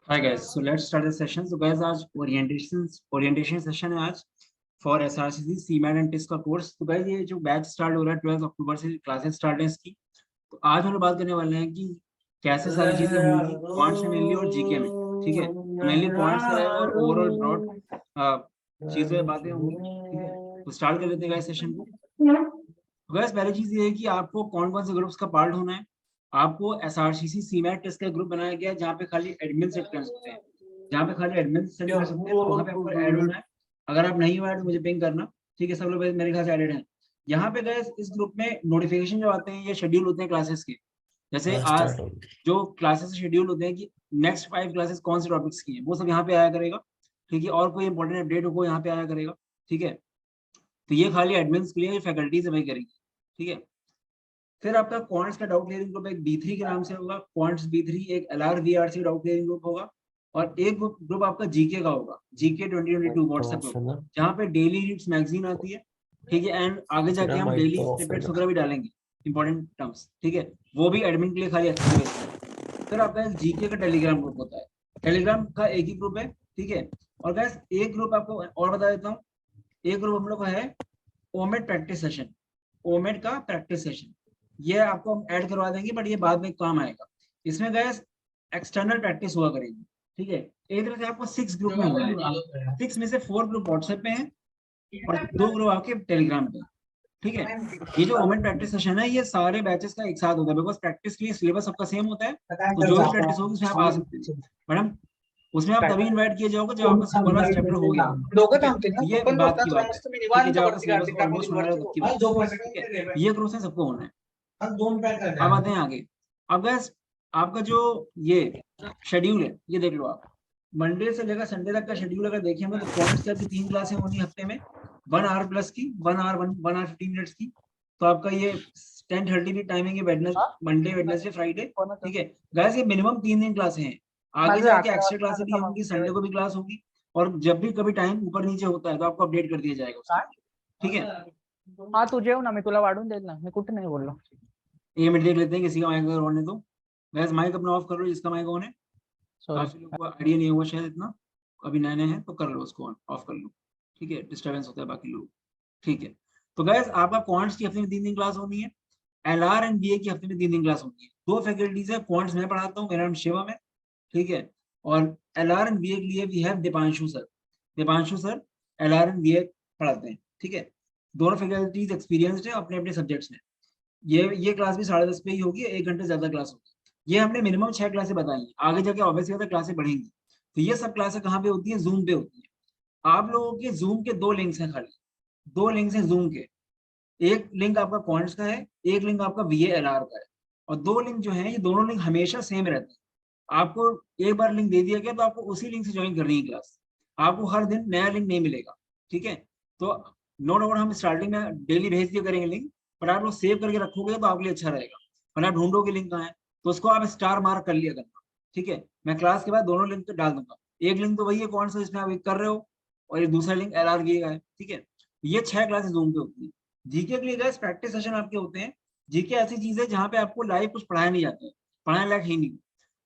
Hi guys, so let's start the session. So guys, आज orientation session है आज for SRCC CMAT and test का course. तो guys, ये जो बैच स्टार्ट हो रहा है 12 अक्टूबर से क्लासेस स्टार्ट है इसकी। तो आज हम लोग बात करने वाले हैं कि कैसे सारी चीजें होंगी क्वांट्स में मेनली और जीके में। ठीक है, तो मेनली क्वांट्स का रहेगा और ओवरऑल ब्रॉड चीजें बातें होंगी। ठीक है, तो स्टार्ट कर लेते हैं गाइस सेशन को। तो गाइस, पहली चीज ये है कि आपको कौन कौन से ग्रुप्स का पार्ट होना है। आपको एसआरसीसी सीमैट टेस्ट का ग्रुप बनाया गया है जहाँ पे खाली एडमिन सेक्टर्स होते हैं, जहाँ पे खाली एडमिन सेक्टर्स होते हैं, तो वहाँ पे आपको ऐड होना है। अगर आप नहीं हो ऐड तो मुझे पिंग करना। ठीक है, सब लोग मेरे ख्याल से एडेड हैं यहाँ पे। गए इस ग्रुप में नोटिफिकेशन जो आते हैं ये शेड्यूल होते हैं क्लासेस के। जैसे आज जो क्लासेस शेड्यूल होते हैं कि नेक्स्ट 5 क्लासेस कौन से टॉपिक्स की है, वो सब यहाँ पे आया करेगा। ठीक है, और कोई इंपॉर्टेंट अपडेट हो वो यहाँ पे आया करेगा। ठीक है, तो ये खाली एडमिन के लिए फैकल्टीज वही करेगी। ठीक है, फिर आपका क्वांट्स का डाउट क्लियरिंग ग्रुप एक B3 के नाम से होगा, क्वांट्स B3। एक LRVRC डाउट क्लियरिंग ग्रुप होगा और एक ग्रुप आपका जीके का होगा, जीके 2022 व्हाट्सएप ग्रुप, जहाँ पे डेली रीड्स मैगजीन आती है। ठीक है, एंड आगे जाके हम डेली स्निपेट्स वगैरह भी डालेंगे, इंपॉर्टेंट टर्म्स। ठीक है, वो भी एडमिन के लिए खाली एक्सेस है। फिर आपका जीके का टेलीग्राम ग्रुप होता है, टेलीग्राम का एक ही ग्रुप है। ठीक है, और गैस एक ग्रुप आपको और बता देता हूँ, एक ग्रुप हम लोग का है ओमेट प्रैक्टिस सेशन, ओमेट का प्रैक्टिस सेशन। ये आपको हम ऐड करवा देंगे, बट ये बाद में काम आएगा। इसमें गैस एक्सटर्नल प्रैक्टिस हुआ करेगी। ठीक है, एक तरह से आपको 6 ग्रुप में होंगे, 6 में से 4 ग्रुप व्हाट्सएप पे हैं और 2 ग्रुप आपके टेलीग्राम पे। ठीक है, ये जो ओमेन प्रैक्टिस सेशन है ये सारे बैचेस का एक साथ होता है, बिकॉज प्रैक्टिस के लिए सिलेबस सबका सेम होता है, तो जो भी प्रैक्टिस होगी उसमें आप आ सकते हैं। मैडम, उसमें आप तभी इनवाइट किए जाओगे जब आपका सुपरवाइज चैप्टर हो गया। ठीक है, ये बात की बात है। ठीक है, जब आपका सिलेबस ऑलमोस्ट होने वाला है तब की बात है। ठीक है, ये ग्रुप से सबको होना है। अब आते हैं आगे। अब गैस, आपका जो ये शेड्यूल है ये देख लो आप। मंडे से लेकर संडे तक का शेड्यूल अगर देखेंगे तो क्वांट्स की आपकी 3 क्लासें होनी हफ्ते में, 1 आवर प्लस की, 1 आवर 15 मिनट्स की। तो आपका ये 10:30 की टाइमिंग है, मंडे वेडनेसडे फ्राइडे। ठीक है गैस, ये मिनिमम 3 दिन क्लासें हैं, आगे जाके एक्स्ट्रा क्लासें भी होंगी, संडे को भी क्लास होगी। और जब भी कभी टाइम ऊपर नीचे होता है तो आपको अपडेट कर दिया जाएगा। ठीक है, हाँ तू जेव ना, मी तुला वाढून देईल ना, मी कुठे नाही बोललो। ये मिनट देख लेते हैं किसी का माइक अगर ऑन है तो। गैस माइक अपना ऑफ कर लो जिसका माइक ऑन है। काफी लोगों को आइडिया नहीं होगा शायद इतना, अभी नए नए हैं तो कर लो उसको ऑन ऑफ कर लो। ठीक है, डिस्टर्बेंस होता है बाकी लोग। ठीक है, तो गैस आपका क्वांट्स की हफ्ते में 3 दिन क्लास होनी है, LR एंड BA की हफ्ते में 3 दिन क्लास होनी है। 2 फैकल्टीज है, क्वांट्स मैं पढ़ाता हूँ, मेरा नाम शिवम है। ठीक है, और LR एंड BA के लिए we have Deepanshu sir. Deepanshu sir LR and BA पढ़ाते हैं। ठीक है, दोनों फैकल्टीज एक्सपीरियंस्ड है अपने अपने सब्जेक्ट्स में। ये क्लास भी 10:30 पे ही होगी, 1 घंटे ज्यादा क्लास होगी। ये हमने मिनिमम 6 क्लासें बताई हैं, आगे जाके ऑब्वियसली ज्यादा क्लासें बढ़ेंगी। तो ये सब क्लासें कहाँ पे होती है? जूम पे होती है। आप लोगों के जूम के 2 लिंक्स हैं, खाली 2 लिंक्स हैं जूम के। एक लिंक आपका क्वांट्स का है, एक लिंक आपका VALR का है। और 2 लिंक जो है ये दोनों लिंक हमेशा सेम रहते हैं। आपको एक बार लिंक दे दिया गया तो आपको उसी लिंक से ज्वाइन करनी है क्लास, आपको हर दिन नया लिंक नहीं मिलेगा। ठीक है, तो नो डाउट हम स्टार्टिंग में डेली भेज दिया करेंगे लिंक, पर आप लोग सेव करके रखोगे तो आपके लिए अच्छा रहेगा। वरना ढूंढोगे लिंक कहाँ है, तो उसको आप स्टार मार्क कर लिया करना। ठीक है, मैं क्लास के बाद दोनों लिंक तो डाल दूंगा। एक लिंक तो वही है कौन सा जिसमें आप कर रहे हो, और एक दूसरा लिंक LR का है। ठीक है, ये 6 क्लासेस जूम पे होती है। जीके के लिए गैस प्रैक्टिस सेशन आपके होते हैं। जीके ऐसी चीज है जहाँ पे आपको लाइव कुछ पढ़ाया नहीं जाता है, पढ़ाने लायक ही नहीं।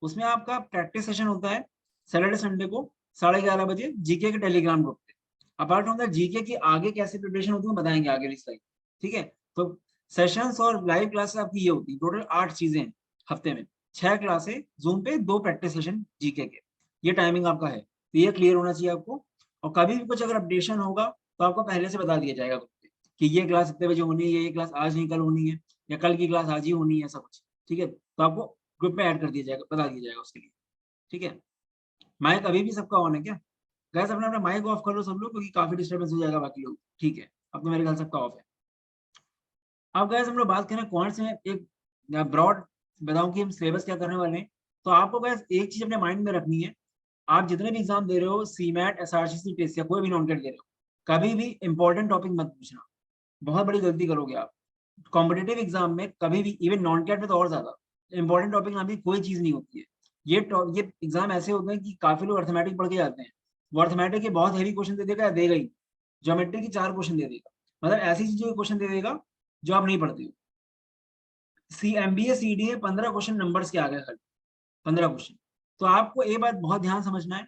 उसमें आपका प्रैक्टिस सेशन होता है सैटरडे संडे को 11:30 बजे जीके के टेलीग्राम ग्रुप पे। अपार्ट फ्रॉम दैट जीके की आगे कैसे प्रिपरेशन होती है बताएंगे आगे इस टाइम। ठीक है, तो सेशंस और लाइव क्लासेस आपकी ये होती है, टोटल 8 चीजें हैं हफ्ते में, 6 क्लासें जूम पे, 2 प्रैक्टिस सेशन जीके के। ये टाइमिंग आपका है, तो ये क्लियर होना चाहिए आपको। और कभी भी कुछ अगर अपडेशन होगा तो आपको पहले से बता दिया जाएगा ग्रुप पे कि ये क्लास इतने बजे होनी है, ये क्लास आज नहीं कल होनी है, या कल की क्लास आज ही होनी है, ऐसा कुछ। ठीक है, तो आपको ग्रुप में ऐड कर दिया जाएगा, बता दिया जाएगा उसके लिए। ठीक है, माइक अभी भी सबका ऑन है क्या? गैस अपना अपना माइक ऑफ कर लो सब लोग, क्योंकि काफी डिस्टर्बेंस हो जाएगा बाकी लोग। ठीक है, अब तो मेरे ख्याल सबका ऑफ है। अब गैस हम लोग बात करें क्वांट्स में, एक ब्रॉड बताऊं कि हम सिलेबस क्या करने वाले हैं। तो आपको गैस एक चीज अपने माइंड में रखनी है, आप जितने भी एग्जाम दे रहे हो, सीमैट, SRCC टेस्ट या कोई भी नॉन कैट दे रहे हो, कभी भी इंपॉर्टेंट टॉपिक मत पूछना, बहुत बड़ी गलती करोगे आप। कॉम्पिटेटिव एग्जाम में कभी भी, इवन नॉन कैट में तो और ज्यादा, इंपॉर्टेंट टॉपिक नाम की कोई चीज नहीं होती है। ये एग्जाम ऐसे होते हैं कि काफी लोग अर्थमेटिक पढ़ के जाते हैं, वो अर्थमेटिक के बहुत हैवी क्वेश्चन दे देगा ही, ज्योमेट्री की 4 क्वेश्चन दे देगा, मतलब ऐसी चीजों के क्वेश्चन दे देगा जो आप नहीं पढ़ते हो। MBA CDA 15 क्वेश्चन नंबर्स के आ गए, खाली 15 क्वेश्चन। तो आपको ये बात बहुत ध्यान समझना है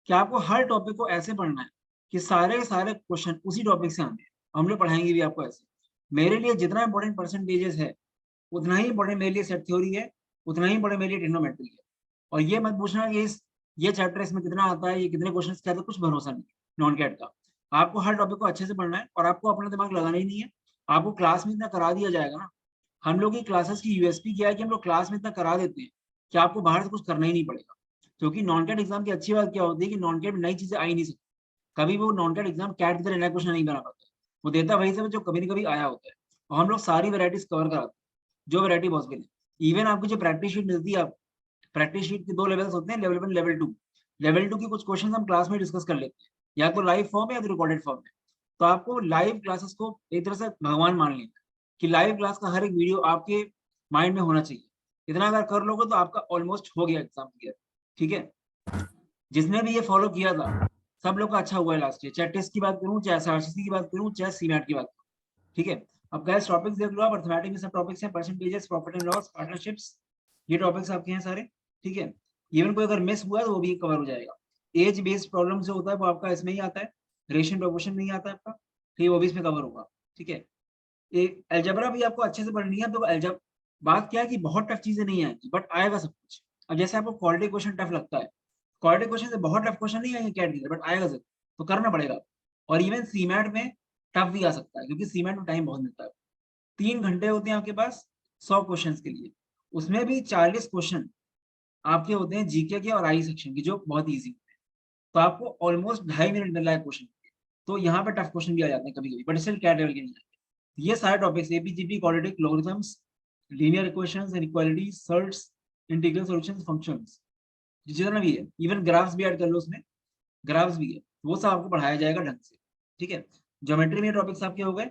कि आपको हर टॉपिक को ऐसे पढ़ना है कि सारे के सारे क्वेश्चन उसी टॉपिक से आने हैं। हम लोग पढ़ाएंगे भी आपको ऐसे। मेरे लिए जितना इंपॉर्टेंट परसेंटेजेस है उतना ही इंपॉर्टेंट मेरे लिए सेट थ्योरी है, उतना ही इंपॉर्टेंट मेरे लिए ट्रिग्नोमेट्री है। और ये मत पूछना कि ये चैप्टर इसमें कितना आता है, ये कितने क्वेश्चन क्या आता है, कुछ भरोसा नहीं नॉन कैट का। आपको हर टॉपिक को अच्छे से पढ़ना है और आपको अपना दिमाग लगाना ही नहीं है। आपको क्लास में इतना करा दिया जाएगा ना, हम लोग की क्लासेस की यूएसपी क्या है कि हम लोग क्लास में इतना करा देते हैं कि आपको बाहर से कुछ करना ही नहीं पड़ेगा। क्योंकि नॉन कैट एग्जाम की अच्छी बात क्या होती है कि नॉन कैट में नई चीजें आ ही नहीं सकती। कभी वो नॉन कैट एग्जाम कैट की तरह नया क्वेश्चन नहीं बना पाता, वो देता वही से जो कभी न कभी आया होता है। और हम लोग सारी वेराइटीज कवर कराते हैं जो वेराइटी पॉसिबल है। इवन आपको जो प्रैक्टिस शीट मिलती है, आप प्रैक्टिस शीट के 2 लेवल्स होते हैं, लेवल 1 लेवल 2। लेवल 2 की कुछ क्वेश्चन हम क्लास में डिस्कस कर लेते हैं, या तो लाइव फॉर्म में या तो रिकॉर्डेड फॉर्म में। तो आपको लाइव क्लासेस को एक तरह से भगवान मान लेना कि लाइव क्लास का हर एक वीडियो आपके माइंड में होना चाहिए। इतना अगर कर लोगे तो आपका ऑलमोस्ट हो गया एग्जाम क्लियर। ठीक है, जिसने भी ये फॉलो किया था सब लोग का अच्छा हुआ है लास्ट ईयर, चाहे टेस्ट की बात करूं, चाहे एसआरसीसी की बात करूं, चाहे सीमैट की बात करूं। ठीक है, अब गाइस टॉपिक्स देख लो आप। अर्थमेटिक में सब टॉपिक्स हैं, percentages, profit and loss, partnerships, ये टॉपिक्स आपके हैं सारे। ठीक है, इवन कोई अगर मिस हुआ है तो वो भी कवर हो जाएगा। एज बेस्ड प्रॉब्लम जो होता है वो आपका इसमें ही आता है, रेशियो प्रोपोर्शन नहीं आता है आपका, ठीक है, वो भी इसमें कवर होगा। ठीक है, एक अलजेब्रा भी आपको अच्छे से पढ़नी है। तो अलजेब्रा बात क्या है कि बहुत टफ चीजें नहीं आएगी बट आएगा सब कुछ। अब जैसे आपको क्वालिटी क्वेश्चन टफ लगता है, क्वालिटी क्वेश्चन से बहुत टफ क्वेश्चन नहीं आएंगे कैट की बट आएगा जरूर, तो करना पड़ेगा। और इवन सीमैट में टफ भी आ सकता है क्योंकि सीमैट में टाइम बहुत मिलता है। 3 घंटे होते हैं आपके पास 100 क्वेश्चन के लिए, उसमें भी 40 क्वेश्चन आपके होते हैं जीके के और आई सेक्शन के जो बहुत ईजी होते हैं। तो आपको ऑलमोस्ट 2.5 मिनट मिल रहा है क्वेश्चन। तो यहाँ पे टफ क्वेश्चन भी आ जाते हैं कभी कभी, बट स्टिल कैट लेवल के नहीं आते। ये सारे topics AP GP, quadratic, logarithms, linear equations, inequalities, surds, integral solutions, functions, जितना भी है, इवन ग्राफ्स भी ऐड कर लो उसमें, ग्राफ्स भी है, वो सब आपको पढ़ाया जाएगा ढंग से। ठीक है, ज्योमेट्री में टॉपिक्स आपके हो गए,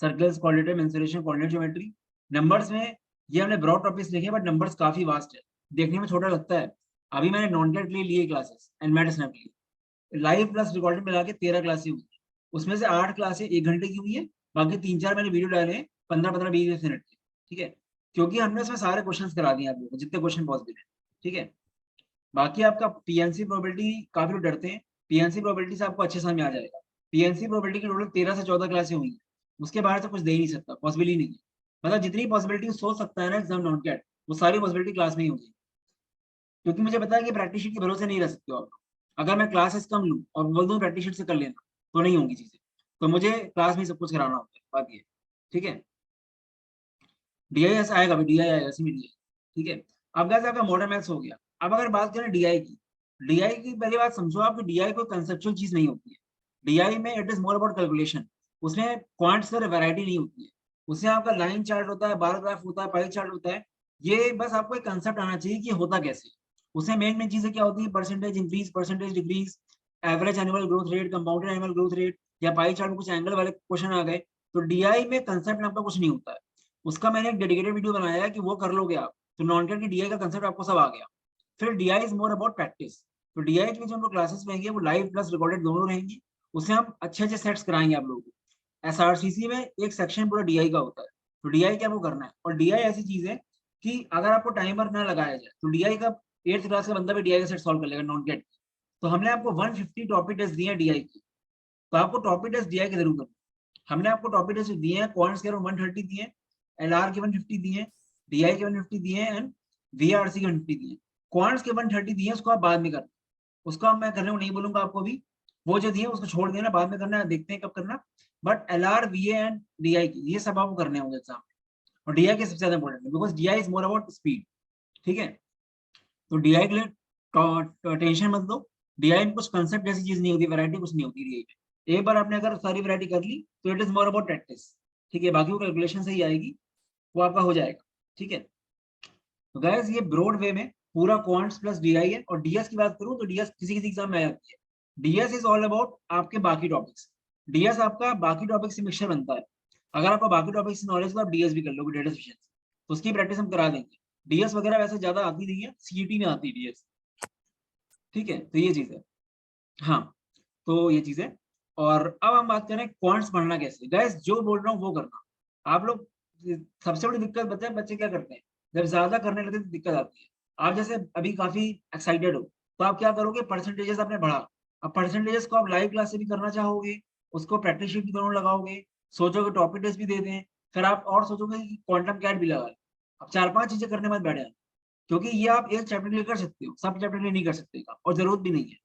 circles, quadratic, mensuration, coordinate geometry. Numbers में ये हमने ब्रॉड टॉपिक्स देखे बट नंबर्स काफी वास्ट है, देखने में छोटा लगता है। अभी मैंने नॉन कैट के लिए लिए क्लासेस एंड मैट स्नैप के लिए, लाइव प्लस रिकॉर्डिंग मिला के 13 क्लासेस हुई, उसमें से 8 क्लासेस 1 घंटे की हुई है, बाकी 3-4 मैंने वीडियो डाले हैं 15-15, 20 मिनट के। ठीक है, क्योंकि हमने उसमें सारे क्वेश्चन करा दिए आप लोगों को, जितने क्वेश्चन पॉसिबल है। ठीक है, बाकी आपका पीएनसी प्रोबेबिलिटी काफी लोग डरते हैं, पीएनसी प्रोबेबिलिटी से आपको अच्छे समझ में आ जाएगा। पीएनसी प्रोबेबिलिटी की टोटल 13 से 14 क्लासें हुई है, उसके बाहर से कुछ दे ही नहीं सकता, पॉसिबल ही नहीं है। मतलब जितनी पॉसिबिलिटी सोच सकता है ना एग्जाम नॉन कैट, वो सारी पॉसिबिलिटी क्लास में ही होगी। क्योंकि मुझे पता है कि प्रैक्टिस शीट के भरोसे नहीं रह सकते हो आप लोग। अगर मैं क्लासेस कम लूँ और बोल दूँ प्रैक्टिस शीट से कर लेना तो नहीं होंगी चीजें, तो मुझे क्लास में ही सब कुछ कराना होता है, बात ये। ठीक है, डीआईएस आएगा, डीआई आएगा इसी में डीआई। ठीक है, अब गाइस आपका मॉडर्न मैथ्स हो गया। अब अगर बात करें डीआई की, डीआई की पहली बात समझो आप कि डीआई कोई कंसेप्चुअल चीज नहीं होती है। डीआई में it is more about calculation, उसमें क्वांट्स की वैरायटी नहीं होती है। उसमें आपका लाइन चार्ट होता है, बार ग्राफ होता है, पाई चार्ट होता है। ये बस आपको एक कंसेप्ट आना चाहिए कि होता कैसे। उसमें मेन मेन चीजें क्या होती है, percentage increase, percentage decrease, average annual growth rate, compounded annual growth rate, या पाई चार्ट में कुछ एंगल वाले क्वेश्चन आ गए। तो डीआई में कंसेप्ट नाम का कुछ नहीं होता है। उसका मैंने एक डेडिकेटेड वीडियो बनाया है कि वो कर लोगे आप तो नॉन कैट की डीआई का कंसेप्ट आपको सब आ गया। फिर DI is more about practice. तो डीआई की जो हम लोग क्लासेस रहेंगे वो लाइव प्लस रिकॉर्डेड दोनों रहेंगी। उसमें हम अच्छे अच्छे सेट्स कराएंगे आप लोगों को। एसआरसीसी में एक सेक्शन पूरा डीआई का होता है, तो डीआई क्या वो करना है। और डीआई ऐसी चीज है कि अगर आपको टाइमर ना लगाया जाए तो डीआई का 8th क्लास का बंदा भी डीआई का सेट सॉल्व कर लेगा नॉन कैट। तो हमने आपको 150 टॉपिक टेस्ट दिए हैं डीआई की, तो आपको टॉपिक टेस्ट डीआई के जरूर करना। हमने आपको टॉपिक टेस्ट दिए हैं, क्वांट्स के 130 दिए हैं, एलआर के 150 दिए हैं, डीआई के 150 दिए हैं, एंड वीआरसी के 150 दिए हैं। क्वांट्स के 130 दिए हैं, उसको आप बाद में करना, उसको मैं करने को नहीं बोलूंगा आपको भी। वो जो दिए उसको छोड़ देना, बाद में करना है, देखते हैं कब करना। बट एलआर, वीए एंड डीआई की ये सब आपको करने होंगे एग्जाम में। और डीआई के सबसे ज्यादा इंपॉर्टेंट है because DI is more about speed. ठीक है, तो डीआई के लिए टेंशन मत लो। डीआई में कुछ कंसेप्ट जैसी चीज नहीं होती, वैरायटी कुछ नहीं होती डीआई में। एक बार आपने अगर सारी वैरायटी कर ली तो it is more about practice. ठीक है, बाकी वो कैलकुलेशन से ही आएगी, वो आपका हो जाएगा। ठीक है, तो गाइस ये ब्रॉड वे में पूरा क्वांट्स प्लस डीआई है। और डीएस की बात करूं तो डीएस किसी किसी एग्जाम में आ जाती है। डीएस इज ऑल अबाउट आपके बाकी टॉपिक्स। डीएस आपका बाकी टॉपिक से मिक्सचर बनता है। अगर आपको बाकी टॉपिक से नॉलेज तो आप डीएस भी कर लोगे, डेटा एफिशिएंसी, तो उसकी प्रैक्टिस हम करा देंगे। डीएस वगैरह वैसे ज्यादा आती नहीं है, सीईटी में आती है डीएस। ठीक है, तो ये चीज है। हाँ, तो ये चीज है। और अब हम बात करें क्वांट्स पढ़ना कैसे। गाइस जो बोल रहा हूँ वो करना आप लोग। सबसे बड़ी दिक्कत बच्चे क्या करते हैं, जब ज्यादा करने लगते हैं तो दिक्कत आती है। आप जैसे अभी काफी एक्साइटेड हो, तो आप क्या करोगे, परसेंटेजेस आपने बढ़ा, अब परसेंटेजेस को आप लाइव क्लास से भी करना चाहोगे, उसको प्रैक्टिस शीट भी दोनों लगाओगे, सोचोगे टॉपिक टेस्ट भी दे दें, फिर आप और सोचोगे कि क्वांटम कैट भी लगा लें। अब 4-5 चीजें करने मत बैठ जाना, क्योंकि ये आप एक चैप्टर के लिए कर सकते हो, सब चैप्टर के लिए नहीं कर सकते का, और जरूरत भी नहीं है।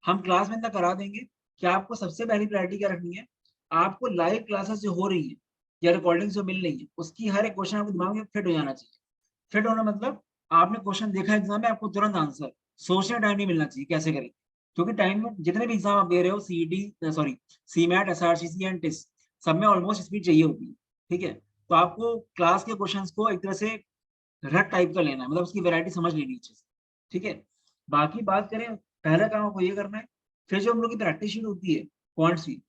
हम क्लास में इतना करा देंगे कि आपको सबसे पहली प्रायोरिटी क्या रखनी है, आपको लाइव क्लासेस जो हो रही है या रिकॉर्डिंग जो मिल रही है, उसकी हर एक क्वेश्चन आपके दिमाग में फिट हो जाना चाहिए। फिट होना मतलब आपने क्वेश्चन देखा एग्जाम में, आपको तुरंत आंसर, सोचने टाइम नहीं मिलना चाहिए कैसे करें, क्योंकि टाइम में जितने भी एग्जाम आप दे रहे हो, CET sorry CMAT SRCC and test, सब में ऑलमोस्ट स्पीड चाहिए होती है। ठीक है, तो आपको क्लास के क्वेश्चंस को एक तरह से रट टाइप का लेना है, मतलब उसकी वैरायटी समझ लेनी है अच्छे से। ठीक है, बाकी बात करें, पहला काम आपको ये करना है, फिर जो हम लोग की प्रैक्टिस शीट होती है क्वांट्स की,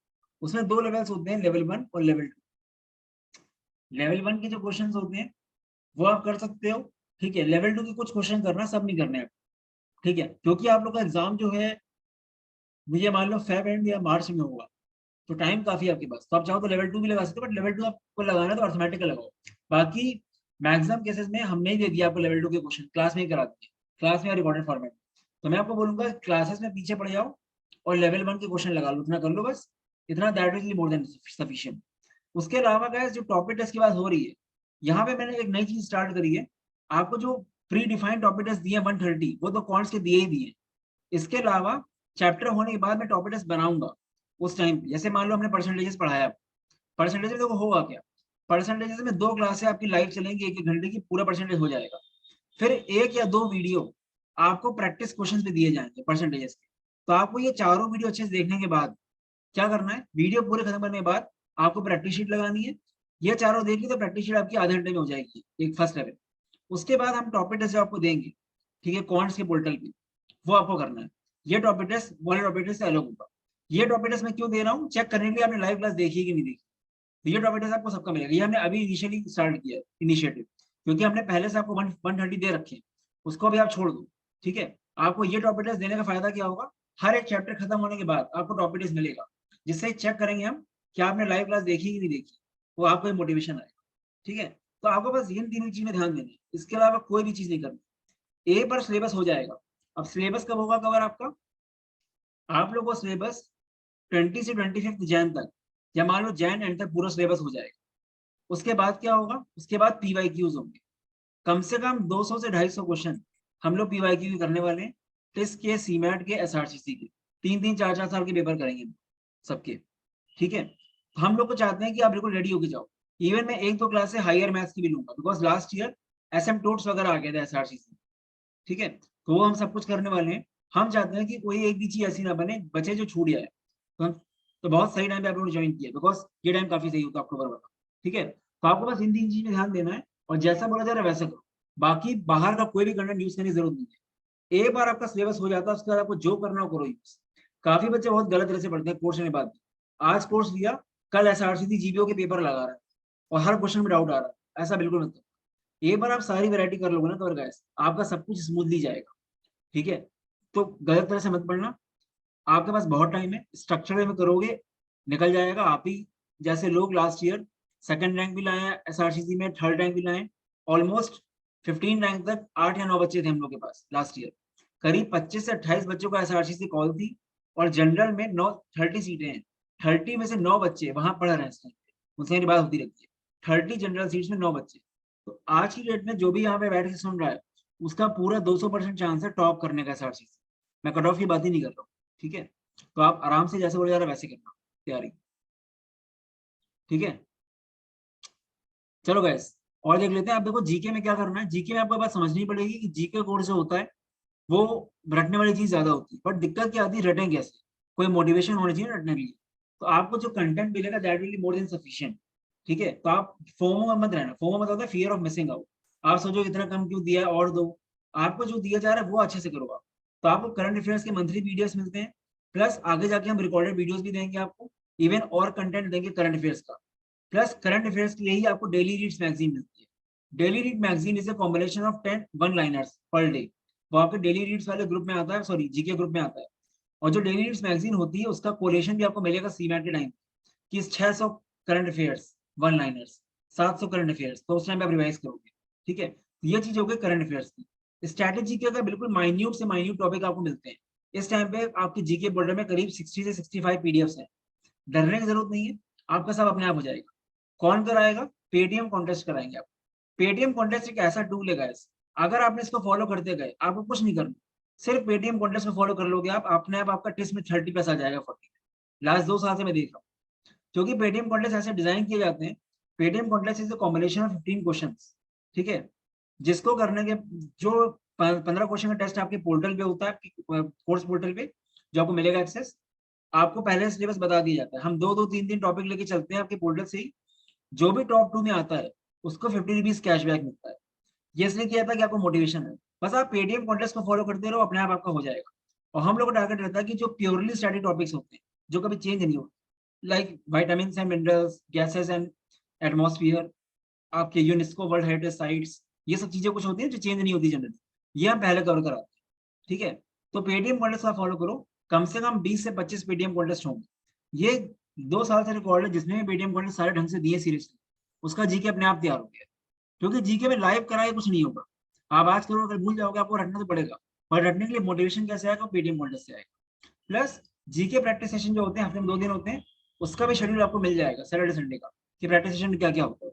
उसमें 2 लेवल्स होते हैं, लेवल 1 और लेवल 2। लेवल 1 के जो क्वेश्चंस होते हैं वो आप कर सकते हो। ठीक है, लेवल 2 के कुछ क्वेश्चन करना, सब नहीं करने हैं। ठीक है, क्योंकि आप लोग का एग्जाम जो है, मुझे मान लो फेब एंड या मार्च में होगा, तो टाइम काफी है आपके पास, तो आप चाहो तो लेवल 2 भी लगा सकते हो, बट लेवल 2 आपको लगाना है तो अर्थमेटिक लगाओ। बाकी मैक्सिमम केसेस में हमने ही दे दिया आपको लेवल 2 के क्वेश्चन, क्लास में ही करा दिए, क्लास में रिकॉर्डेड फॉर्मेट। तो मैं आपको बोलूंगा क्लासेस में पीछे पड़ जाओ और लेवल 1 के क्वेश्चन लगा लो, इतना कर लो बस, इतना that will be more than sufficient. उसके अलावा गाइस जो टॉपिक टेस्ट की बात हो रही है, यहाँ पे मैंने एक नई चीज स्टार्ट करी है। आपको जो प्री डिफाइंड टॉपिक टेस्ट दिए 130, वो तो कॉन्ट्स के दिए ही दिए। इसके अलावा चैप्टर होने के बाद मैं टॉपिक टेस्ट बनाऊंगा उस टाइम पे। जैसे मान लो हमने परसेंटेजेस पढ़ाया, परसेंटेज देखो होगा क्या, परसेंटेजेस में 2 क्लासें आपकी लाइव चलेंगी, 1-1 घंटे की, पूरा परसेंटेज हो जाएगा। फिर 1 या 2 वीडियो आपको प्रैक्टिस क्वेश्चन पे दिए जाएंगे परसेंटेजेस के। तो आपको ये चारों वीडियो अच्छे से देखने के बाद क्या करना है, वीडियो पूरे खत्म करने के बाद आपको प्रैक्टिस शीट लगानी है। ये चारों देखिए तो प्रैक्टिस शीट आपकी आधे घंटे में हो जाएगी, एक फर्स्ट लेवल। उसके बाद हम टॉपिक टेस्ट आपको देंगे, ठीक है, कॉन्ट्स के पोर्टल पे, वो आपको करना है। ये टॉपिक टेस्ट वाले टॉपिक टेस्ट से अलग होगा। ये टॉपिक टेस्ट मैं क्यों दे रहा हूँ, चेक करने के लिए आपने लाइव क्लास देखी कि नहीं देखी। तो ये टॉपिक टेस्ट आपको सबका मिलेगा, ये हमने अभी इनिशियली स्टार्ट किया है इनिशिएटिव, क्योंकि हमने पहले से आपको 130 दे रखे हैं, उसको अभी आप छोड़ दो। ठीक है, आपको ये टॉपिक टेस्ट देने का फायदा क्या होगा, हर एक चैप्टर खत्म होने के बाद आपको टॉपिक टेस्ट मिलेगा, जिससे चेक करेंगे हम कि आपने लाइव क्लास देखी कि नहीं देखी, वो आपको मोटिवेशन आएगा। ठीक है, तो आपको बस इन तीनों चीज में ध्यान देना है, इसके अलावा कोई भी चीज नहीं करनी। एक बार सिलेबस हो जाएगा, अब सिलेबस कब होगा कवर आपका, आप लोगों को सिलेबस 20 से 25 जैन तक, या मान लो जैन एंड तक पूरा सिलेबस हो जाएगा। उसके बाद क्या होगा, उसके बाद पीवाईक्यूज होंगे, कम से कम 200 से 250 क्वेश्चन हम लोग पीवाईक्यू करने वाले हैं, टेस्ट के, सीमैट के, एसआरसीसी के, 3-3, 4-4 साल के पेपर करेंगे सबके। ठीक है, तो हम लोग को चाहते हैं कि आप बिल्कुल रेडी होके जाओ। इवन मैं 1-2 क्लास से हायर मैथ्स की भी लूंगा, बिकॉज लास्ट ईयर एसएम टोट्स वगैरह आ गए थे एसआरसीसी। ठीक है, तो वो हम सब कुछ करने वाले हैं। हम चाहते हैं कि कोई एक भी चीज ऐसी ना बने बचे जो छूट जाए, तो बहुत सही टाइम पे आप लोगों ने ज्वाइन किया, बिकॉज ये टाइम काफी सही होता है अक्टूबर वाला। ठीक है, तो आपको बस इन 3 चीज में ध्यान देना है, और जैसा बोला जा रहा है वैसा करो। बाकी बाहर का कोई भी कंटेंट यूज करने की जरूरत नहीं है। एक बार आपका सिलेबस हो जाता है, उसके बाद आपको जो करना हो करो यूज। काफी बच्चे बहुत गलत तरह से पढ़ते हैं कोर्स लेने के बाद, आज कोर्स लिया, कल एसआरसीसी जीबीओ के पेपर लगा रहा है और हर क्वेश्चन में डाउट आ रहा है, ऐसा बिल्कुल मत करो। एक बार आप सारी वैरायटी कर लोगे ना तो गाइस आपका सब कुछ स्मूथली जाएगा। ठीक है, तो गलत तरह से मत पढ़ना, आपके पास बहुत टाइम है, स्ट्रक्चर में करोगे निकल जाएगा। आप ही जैसे लोग लास्ट ईयर सेकंड रैंक भी लाए हैं एसआरसीसी में, थर्ड रैंक भी लाए, ऑलमोस्ट 15 रैंक तक 8 या 9 बच्चे थे हम लोग के पास लास्ट ईयर। करीब 25 से 28 बच्चों को एसआरसीसी कॉल थी, और जनरल में 30 सीटें हैं, 30 में से 9 बच्चे वहां पढ़ रहे हैं इस टाइम पे, उनसे मेरी बात होती रहती है। 30 जनरल सीट्स में 9 बच्चे, तो आज की डेट में जो भी यहाँ पे बैठ के सुन रहा है, उसका पूरा 200% चांस है टॉप करने का एसआरसीसी। मैं कट ऑफ की बात ही नहीं कर रहा हूँ। ठीक है, तो आप आराम से जैसे बोले जा रहा है वैसे करना तैयारी। ठीक है, चलो गैस, और देख लेते हैं। आप देखो जीके में क्या करना है, जीके में आपको बात समझनी पड़ेगी कि जीके कोर्स जो होता है वो रटने वाली चीज ज्यादा होती है, बट दिक्कत क्या आती है, रटें कैसे, कोई मोटिवेशन होनी चाहिए रटने के लिए। तो आपको जो कंटेंट मिलेगा that will be more than sufficient. ठीक है, तो आप फोमो में मत रहना, फोमो मतलब होता है फियर ऑफ मिसिंग आउट। आप सोचो इतना कम क्यों दिया है और दो, आपको जो दिया जा रहा है वो अच्छे से करो आप। तो आपको करंट अफेयर्स के मंथली वीडियोस मिलते हैं, प्लस आगे जाके हम रिकॉर्डेड वीडियोस भी देंगे आपको, इवन और कंटेंट देंगे करंट अफेयर्स का। प्लस करंट अफेयर्स के लिए ही आपको डेली रीड्स मैगजीन मिलती है। Daily read magazine is a combination of 10 one liners per day, वो आपके डेली रीड्स वाले ग्रुप में आता है, सॉरी जीके ग्रुप में आता है। और जो डेली रीड्स मैगजीन होती है उसका कोलेशन भी आपको मिलेगा सीमैट के टाइम कि 600 current affairs one liners, 700 current affairs, तो उस टाइम पे आप रिवाइज करोगे। ठीक है, तो ये चीज हो गई करंट अफेयर्स की। स्ट्रैटेजी के अगर बिल्कुल माइन्यूट से माइन्यूट टॉपिक आपको मिलते हैं। इस टाइम पे आपकी जीके बोर्डर में करीब 60 से 65 पीडीएफ्स हैं। डरने की जरूरत नहीं है, आपका सब अपने आप हो जाएगा। कौन कराएगा? पेटीएम कॉन्टेस्ट कराएंगे आप। पेटीएम कॉन्टेस्ट एक ऐसा टूल है गाइस, अगर आपने इसको फॉलो करते गए आपको कुछ नहीं करना, सिर्फ पेटीएम कॉन्टेस्ट में फॉलो कर लोगे आप, अपने आप आपका टेस्ट में 30+ आ जाएगा 40। लास्ट 2 साल से मैं देख रहा हूँ, क्योंकि पेटीएम कॉन्टेस्ट ऐसे डिजाइन किए जाते हैं। Paytm contest is a combination of 15 questions, ठीक है, जिसको करने के जो 15 क्वेश्चन का टेस्ट आपके पोर्टल पे होता है, कोर्स पोर्टल पे जो आपको मिलेगा एक्सेस। आपको पहले सिलेबस बता दिया जाता है, हम 2-2 3-3 टॉपिक लेके चलते हैं आपके पोर्टल से ही। जो भी टॉप 2 में आता है उसको 50 रुपीज कैशबैक मिलता है। ये इसलिए किया था कि आपको मोटिवेशन है। बस आप पेटीएम कॉन्टेस्ट को फॉलो करते रहो, अपने आप आपका हो जाएगा। और हम लोग का टारगेट रहता है कि जो प्योरली स्टैटिक टॉपिक्स होते हैं, जो कभी चेंज नहीं होते, like vitamin and minerals, gases and atmosphere, आपके यूनेस्को वर्ल्ड हेरिटेज साइट्स, ये सब चीजें कुछ होती हैं जो चेंज नहीं होती जनरली, ये हम पहले कवर कराते हैं, ठीक है। तो पेटीएम कॉन्टेस्ट का फॉलो करो, कम से कम 20 से 25 पेटीएम कॉन्टेस्ट होंगे। ये 2 साल से रिकॉर्ड है जिसने पेटीएम कॉन्टेस्ट सारे ढंग से दिए सीरियसली, उसका जीके अपने आप तैयार हो गया। क्योंकि जीके में लाइव कराए कुछ नहीं होगा, आप आज करो अगर भूल जाओगे आपको रटना तो पड़ेगा, पर रटने के लिए मोटिवेशन कैसे आएगा? पेटीएम कॉन्टेस्ट से आएगा। प्लस जीके प्रैक्टिस सेशन जो होते हैं हफ्ते में 2 दिन होते हैं, उसका भी शेड्यूल आपको मिल जाएगा सैटरडे संडे का, कि प्रैक्टिस सेशन में क्या क्या होता है।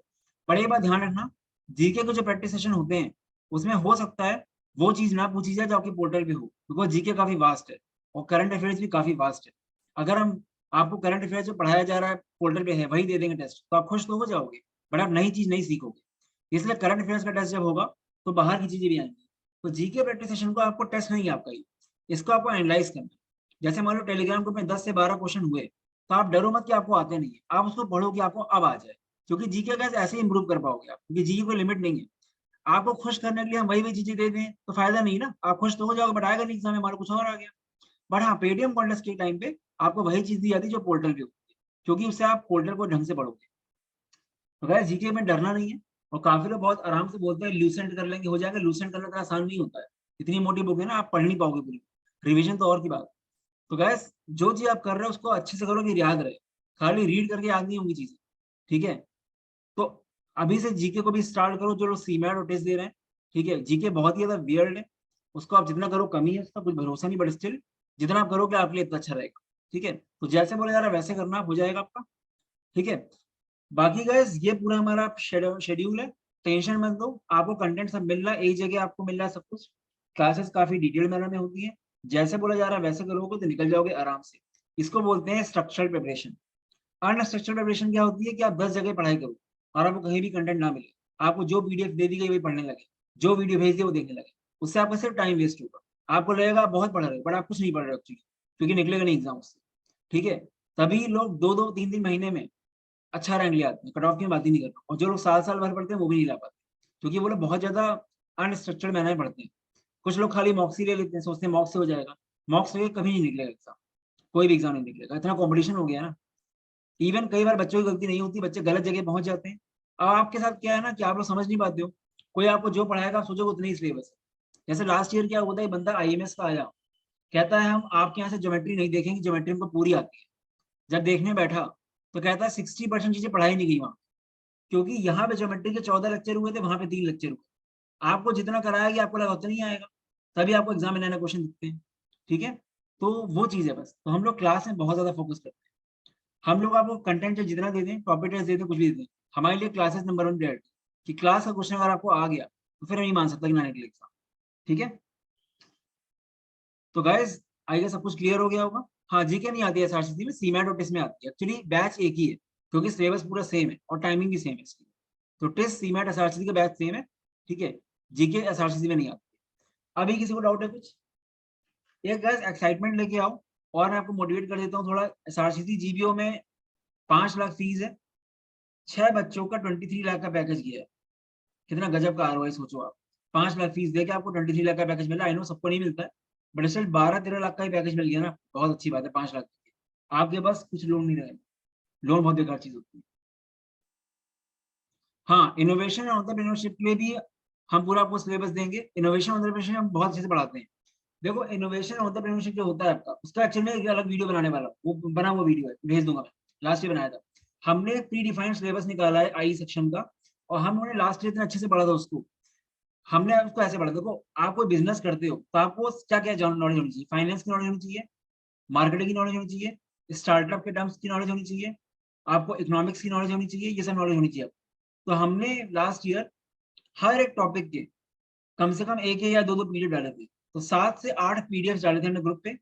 पर एक बात ध्यान रखना, जीके के जो प्रैक्टिस सेशन होते हैं उसमें हो सकता है वो चीज ना पूछी जाए जो आपके पोर्टल पे हो, बिकॉज जीके काफी वास्ट है और करंट अफेयर्स भी काफी वास्ट है। अगर हम आपको करंट अफेयर्स जो पढ़ाया जा रहा है पोर्टल पे है वही दे देंगे टेस्ट, तो आप खुश तो हो जाओगे, बट आप नई चीज नहीं सीखोगे। इसलिए करंट अफेयर्स का टेस्ट जब होगा तो बाहर की चीजें भी आएंगी। तो जीके प्रैक्टिस सेशन को आपको टेस्ट नहीं है आपका ही, इसको आपको एनालाइज करना है। जैसे मान लो टेलीग्राम ग्रुप में 10 से 12 क्वेश्चन हुए, तो आप डरो मत कि आपको आते नहीं है, आप उसको पढ़ो कि आपको अब आ जाए। क्योंकि जीके का ऐसे ही इंप्रूव कर पाओगे आप, क्योंकि जीके कोई लिमिट नहीं है। आपको खुश करने के लिए हम वही वही चीजें दे दें तो फायदा नहीं ना, आप खुश तो हो जाओगे बट आएगा नहीं एग्जाम में, हमारा कुछ और आ गया। बट हाँ, पेटीएम कॉन्टेस्ट के टाइम पे आपको वही चीज दी जाती है जो पोर्टल पे होती है, क्योंकि उससे आप पोर्टल को ढंग से पढ़ोगे। तो गाइस जीके में डरना नहीं है। और काफी लोग बहुत आराम से बोलते हैं लूसेंट कर लेंगे हो जाएगा, लूसेंट करना इतना आसान नहीं होता है। इतनी मोटी बुक है ना, आप पढ़ नहीं पाओगे पूरी, रिविजन तो और की बात। तो गैस जो चीज आप कर रहे हो उसको अच्छे से करो कि याद रहे, खाली रीड करके याद नहीं होंगी चीजें, ठीक है। तो अभी से जीके को भी स्टार्ट करो, जो लोग सीमैट और टेस्ट दे रहे हैं, ठीक है। जीके बहुत ही ज्यादा वियर्ड है, उसको आप जितना करो कमी है, उसका कुछ भरोसा नहीं, बट स्टिल जितना आप करोगे आपके लिए इतना अच्छा रहेगा, ठीक है। तो जैसे बोले जा रहा है वैसे करना, आप हो जाएगा आपका, ठीक है। बाकी गैस ये पूरा हमारा शेड्यूल है, टेंशन मत दो, आपको कंटेंट सब मिल रहा है, एक जगह आपको मिल रहा है सब कुछ। क्लासेस काफी डिटेल मैनर में होती है, जैसे बोला जा रहा है वैसे करोगे तो निकल जाओगे आराम से। इसको बोलते हैं स्ट्रक्चरल प्रिपरेशन। अनस्ट्रक्चर्ड प्रिपरेशन क्या होती है कि आप 10 जगह पढ़ाई करो और आपको कहीं भी कंटेंट ना मिले, आपको जो पीडीएफ दे दी गई वही पढ़ने लगे, जो वीडियो भेज दिए वो देखने लगे, उससे आपका सिर्फ टाइम वेस्ट होगा। आपको लगेगा आप बहुत पढ़ रहे हो बट आप कुछ नहीं पढ़ रहे एक्चुअली, क्योंकि निकलेगा नहीं एग्जाम उससे, ठीक है। तभी लोग 2-2 3-3 महीने में अच्छा रैंक ले आते हैं, कट ऑफ की बात ही नहीं कर रहा, और जो लोग साल भर पढ़ते हैं वो भी नहीं ला पाते, क्योंकि वो लोग बहुत ज्यादा अनस्ट्रक्चर्ड मैनर में पढ़ते हैं। कुछ लोग खाली मॉक्स ही ले लेते हैं, सोचते हैं मॉक्स से हो जाएगा, मॉक्स से कभी नहीं निकलेगा एग्जाम, कोई भी एग्जाम नहीं निकलेगा, इतना कॉम्पिटिशन हो गया ना। इवन कई बार बच्चों की गलती नहीं होती, बच्चे गलत जगह पहुंच जाते हैं। अब आपके साथ क्या है ना कि आप लोग समझ नहीं पाते हो, कोई आपको जो पढ़ाएगा आप सोचोगे उतनी ही सिलेबस है। जैसे लास्ट ईयर क्या होता है, बंदा आईएमएस का आया, कहता है हम आपके यहाँ से ज्योमेट्री नहीं देखेंगे, ज्योमेट्री हमको पूरी आती है। जब देखने बैठा तो कहता है 60% चीजें पढ़ाई नहीं गई वहां, क्योंकि यहाँ पे ज्योमेट्री के 14 लेक्चर हुए थे, वहां पे 3 लेक्चर हुए। आपको जितना कराया गया आपको लगा उतना नहीं आएगा, तभी आपको एग्जाम में नए क्वेश्चन दिखते हैं, ठीक है। तो वो चीज है बस, तो हम लोग क्लास में बहुत ज्यादा फोकस करते हैं। हम लोग आपको कंटेंट जितना दे दें, टॉपिक टेस्ट दे दें, कुछ भी दे दें, हमारे लिए क्लासेस नंबर 1 प्रायोरिटी, कि क्लास का क्वेश्चन अगर आपको आ गया तो फिर नहीं मान सकता कि ना निकले एग्जाम, ठीक है। तो गाइस आई गेस सब कुछ क्लियर हो गया होगा। हाँ, जीके नहीं आती है एसआरसीसी में, सीमैट और टेस्ट में आती है। एक्चुअली बैच एक ही है, क्योंकि सिलेबस पूरा सेम है और टाइमिंग भी सेम है इसकी। तो टेस्ट सीमैट एसआरसीसी का बैच सेम है, ठीक है। जीके एसआरसीसी में नहीं आती। अभी किसी को डाउट है कुछ? एक गाइस एक्साइटमेंट लेके आओ और मैं आपको मोटिवेट कर देता हूँ थोड़ा। एसआरसीसी जीबीओ में 5 लाख फीस है, 6 बच्चों का 23 लाख का पैकेज किया है। कितना गजब का आरओआई सोचो आप, 5 लाख फीस देके आपको 23 लाख का पैकेज मिला। आई नो सबको नहीं मिलता है, बट स्टिल 12-13 लाख का ही पैकेज मिल गया ना, बहुत अच्छी बात है। 5 लाख आपके पास कुछ लोन नहीं रहेगा, लोन बहुत बेकार चीज होती है। हाँ, इनोवेशन और एंटरप्रेन्योरशिप के लिए भी हम पूरा आपको सिलेबस देंगे। इनोवेशन और एंटरप्रेन्योरशिप हम बहुत अच्छे से पढ़ाते हैं। देखो इनोवेशन और एंटरप्रेन्योरशिप जो होता है आपका, उसका एक्चुअली में एक अलग वीडियो बनाने वाला हूं। वो बना हुआ वीडियो है, भेज दूंगा मैं, लास्ट ईयर बनाया था। हमने प्री डिफाइंड सिलेबस निकाला है आई सेक्शन का, और हमने लास्ट ईयर इतना अच्छे से पढ़ा था उसको हमने उसको ऐसे पढ़ा, देखो आप कोई बिजनेस करते हो तो आपको क्या क्या नॉलेज होनी चाहिए, फाइनेंस की नॉलेज होनी चाहिए, मार्केटिंग की नॉलेज होनी चाहिए, स्टार्टअप के टर्म्स की नॉलेज होनी चाहिए, आपको इकोनॉमिक्स की नॉलेज होनी चाहिए, ये सब नॉलेज होनी चाहिए। तो हमने लास्ट ईयर हर एक टॉपिक के कम से कम एक या दो पीडीएफ डाले थे। तो 7 से 8 पीडीएफ डाले थे हमने ग्रुप पे,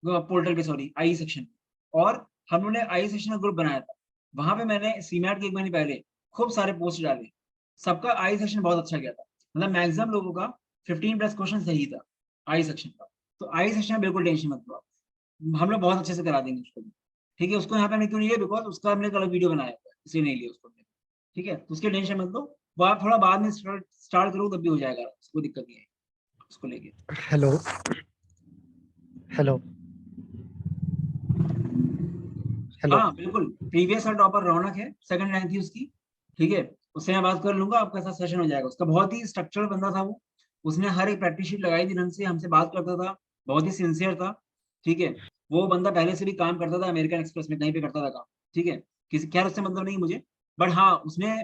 पोर्टल पे, सॉरी आई सेक्शन। और हम लोगने आई सेक्शन का ग्रुप बनाया था, वहां पे मैंने सीमैट के 1 महीने पहले खूब सारे पोस्ट डाले, सबका आई सेक्शन बहुत अच्छा गया था, मतलब मैक्सिमम लोगों का 15+ क्वेश्चन सही था आई सेक्शन का। तो आई सेक्शन बिल्कुल टेंशन मत लो, हम लोग बहुत अच्छे से करा देंगे उसको भी। ठीक है, उसको यहाँ पे हमने क्यों नहीं लिया, बिकॉज उसका हमने कल वीडियो बनाया था, इसलिए नहीं लिया उसको। ठीक है, तो उसके टेंशन मत लो, वो आप थोड़ा बाद में स्टार्ट करो तब भी हो जाएगा, कोई दिक्कत नहीं है उसको लेके। Hello hello hello. हाँ बिल्कुल, प्रीवियस साल टॉपर रौनक है, सेकंड रैंक थी उसकी। ठीक है, उससे मैं बात कर लूंगा, आपका साथ सेशन हो जाएगा उसका। बहुत ही स्ट्रक्चर्ड बंदा था वो, उसने हर एक प्रैक्टिस शीट लगाई थी ढंग से, हमसे बात करता था, बहुत ही सिंसियर था। ठीक है, वो बंदा पहले से भी काम करता था अमेरिकन एक्सप्रेस में, कहीं पे करता था काम। ठीक है, किसी खैर उससे मतलब नहीं मुझे, बट हाँ उसने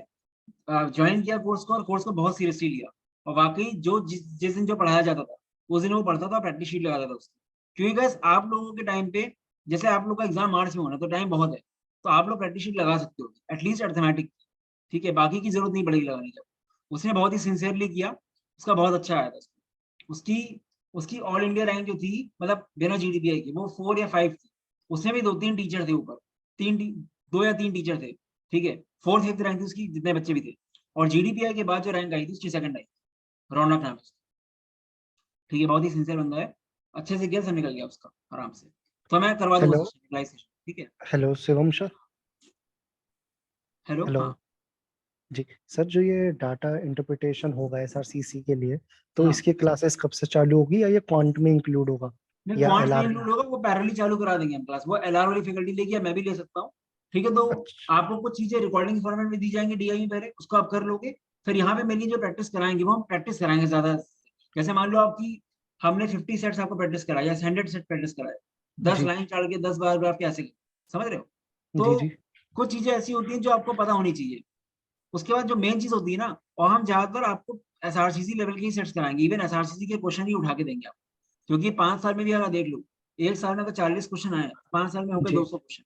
ज्वाइन किया कोर्स को, और कोर्स को बहुत सीरियसली लिया। और वाकई जो जिस दिन जो पढ़ाया जाता था उस दिन वो पढ़ता था, प्रैक्टिस शीट लगाता था उसकी। क्योंकि guys, आप लोगों के टाइम पे, जैसे आप लोग का एग्जाम मार्च में होना, तो टाइम बहुत है, तो आप लोग प्रैक्टिस शीट लगा सकते हो एटलीस्ट अर्थमेटिक। ठीक है, बाकी की जरूरत नहीं पड़ेगी लगाने की। उसने बहुत ही सिंसियरली किया, उसका बहुत अच्छा आया था। उसकी उसकी ऑल इंडिया रैंक जो थी, मतलब बिना जीडीपीआई की, वो 4 या 5 थी। उसमें भी 2-3 टीचर थे ऊपर, 2 या 3 टीचर थे। ठीक है, 4th 5th रैंक थी उसकी, जितने बच्चे भी थे। और जीडीपीआई के बाद जो रैंक आई थी उसकी सेकंड आई, रौनक नाम है उसका। ठीक है, बहुत ही सिंसियर बंदा है, अच्छे से किया, सब निकल गया उसका आराम से। तो मैं करवा दूंगा हेलो सेशन, लाइव सेशन। ठीक है, hello Shivam sir. Hello, hello हाँ जी सर, जो ये डाटा इंटरप्रिटेशन होगा एसआरसीसी के लिए, तो हाँ। इसकी क्लासेस कब से चालू होगी, या ये क्वांट में इंक्लूड होगा नहीं, या क्वांट में एलआर में? इंक्लूड होगा, वो पैरेलली चालू करा देंगे हम क्लास, वो एलआर वाली फैकल्टी लेगी या मैं भी ले सकता हूँ। ठीक है, तो अच्छा आपको कुछ चीजें रिकॉर्डिंग फॉर्मेट में दी जाएंगी डीआई में पहले, उसको आप कर लोगे। फिर यहाँ पे मेरी जो प्रैक्टिस कराएंगे वो हम प्रैक्टिस कराएंगे ज्यादा। जैसे मान लो आपकी, हमने 50 सेट्स आपको प्रैक्टिस कराया या 100 सेट प्रैक्टिस कराया, 10 जी लाइन चढ़ के 10 बार ग्राफ कैसे, समझ रहे हो? जी तो जी। कुछ चीजें ऐसी होती हैं जो आपको पता होनी चाहिए। उसके बाद जो मेन चीज होती है ना, और हम ज्यादातर आपको एसआरसीसी लेवल के ही सेट्स कराएंगे, इवन एसआरसीसी के क्वेश्चन ही उठा के देंगे आप। क्योंकि 5 साल में भी अगर देख लो, एक साल में अगर 40 क्वेश्चन आए, 5 साल में हो गए जी 200 क्वेश्चन।